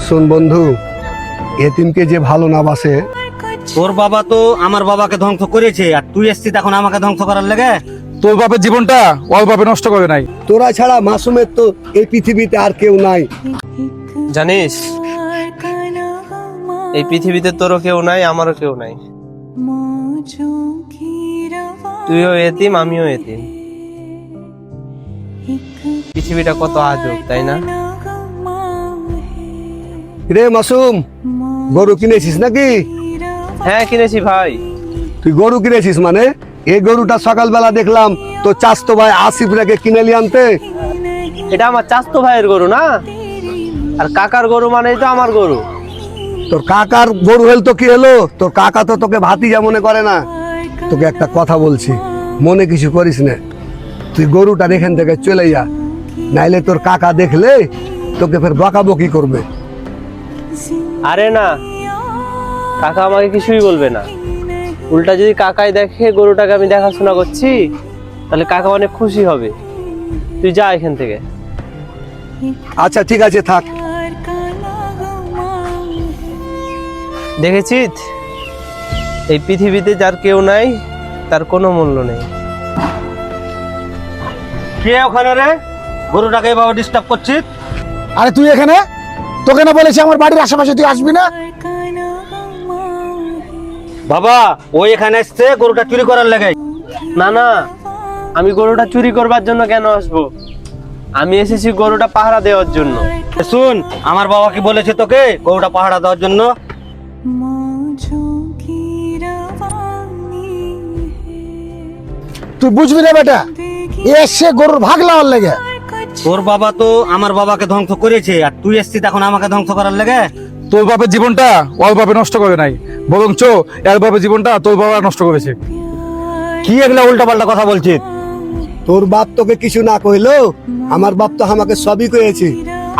শোন বন্ধু, এতিমকে যে ভালো না বাসে। তোর বাবা তো আমার বাবাকে ধ্বংস করেছে, আর তুই এসছিস এখন আমাকে ধ্বংস করার লেগে। তোর বাপের জীবনটা ওর বাপে নষ্ট করে নাই। তোরা ছাড়া মাসুমের তো এই পৃথিবীতে আর কেউ নাই। জানিস এই পৃথিবীতে তোরও কেউ নাই, আমারও কেউ নাই। তুইও এতিম, আমিও এতিম। পৃথিবীটা কত আজব, তাই না? রে মাসুম, গরু কিনেছিস নাকি? হ্যাঁ কিনেছি ভাই। তুই গরু কিনেছিস মানে? এই গরুটা সকালবেলা দেখলাম তো চাস্তো ভাই আসিফ রেখে কিনে নিয়ে আনতে। এটা আমার চাস্তো ভাইয়ের গরু না, আর কাকার গরু মানেই তো আমার গরু। তোর কাকার গরু হল তো কি হলো? তোর কাকা তো তোকে ভাতিজা মনে করে না। তোকে একটা কথা বলছি, মনে কিছু করিস না। তুই গরুটার এখান থেকে চলে যা, নাইলে তোর কাকা দেখলে তোকে ফের বকাবকি করবে। আরে না, কাকা আমাকে কিছুই বলবে না। উল্টা যদি কাকাই দেখে গরুটাকে আমি দেখাশোনা করছি, তাহলে কাকা অনেক খুশি হবে। তুই যা এখান থেকে। আচ্ছা ঠিক আছে, থাক। দেখেছিস, এই পৃথিবীতে যার কেউ নাই তার কোনো মূল্য নেই। কে ওখানে রে? গরুটাকে এভাবে ডিস্টার্ব করছিস? আরে তুই এখানে, তোকে না বলেছি আমার বাড়ির আশেপাশে তুই আসবি না? বাবা, ও এখানে এসছে গরুটা চুরি করার লেগে। না না, আমি গরুটা চুরি করবার জন্য কেন আসবো? আমি এসেছি গরুটা পাহারা দেওয়ার জন্য। শুন, আমার বাবা কি বলেছে তোকে গরুটা পাহারা দেওয়ার জন্য? তুই বুঝবি না বেটা, এসে গরুর ভাগ লাওয়ার লেগে। তোর বাবা তো আমার বাবাকে ধ্বংস করেছে, আর তুই এসছিস এখন আমাকে ধ্বংস করার লেগে। তোর বাপের জীবনটা ওর বাপে নষ্ট করে নাই, বরঞ্চ এর বাপের জীবনটা তোর বাবা নষ্ট করেছে। কি এগুলা উল্টা পাল্টা কথা বলছিস? তোর বাপ তোকে কিছু না কইলো, আমার বাপ তো আমাকে সবই কয়েছে।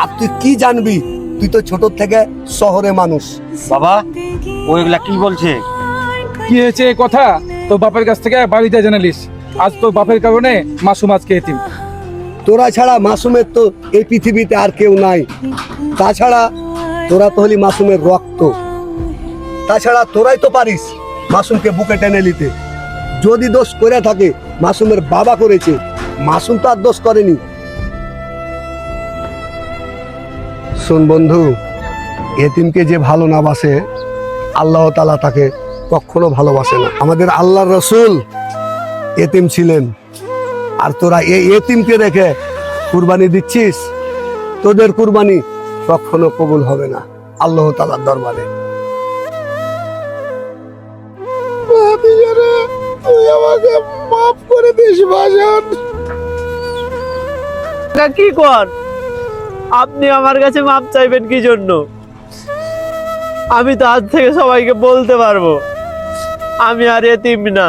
আর তুই কি জানবি? তুই তো ছোট থেকে শহরে মানুষ। বাবা, ও এগুলা কি বলছে? কি হয়েছে এই কথা তোর বাপের কাছ থেকে বাড়িতে জানালিস। আজ তোর বাপের কারণে মাসুম আজকে এতিম। তোরা ছাড়া মাসুমের তো এই পৃথিবীতে আর কেউ নাই। তাছাড়া তোরা তো হলি মাসুমের রক্ত। তাছাড়া তোরাই তো পারিস মাসুমকে বুকে টেনে নিতে। যদি দোষ করে থাকে মাসুমের বাবা করেছে, মাসুম তো আর দোষ করেনি। শোন বন্ধু, এতিমকে যে ভালো না বাসে, আল্লাহ তাআলা তাকে কখনো ভালোবাসে না। আমাদের আল্লাহর রসুল এতিম ছিলেন, আর তোরা এই এতিমকে রেখে কুরবানি দিচ্ছিস। তোদের কুরবানি কখনো কবুল হবে না আল্লাহ তাআলার দরবারে। তুই আমাকে মাফ করে দিস ভাইজান। কি কর, আপনি আমার কাছে মাপ চাইবেন কি জন্য? আমি তো আজ থেকে সবাইকে বলতে পারবো আমি আর এতিম না।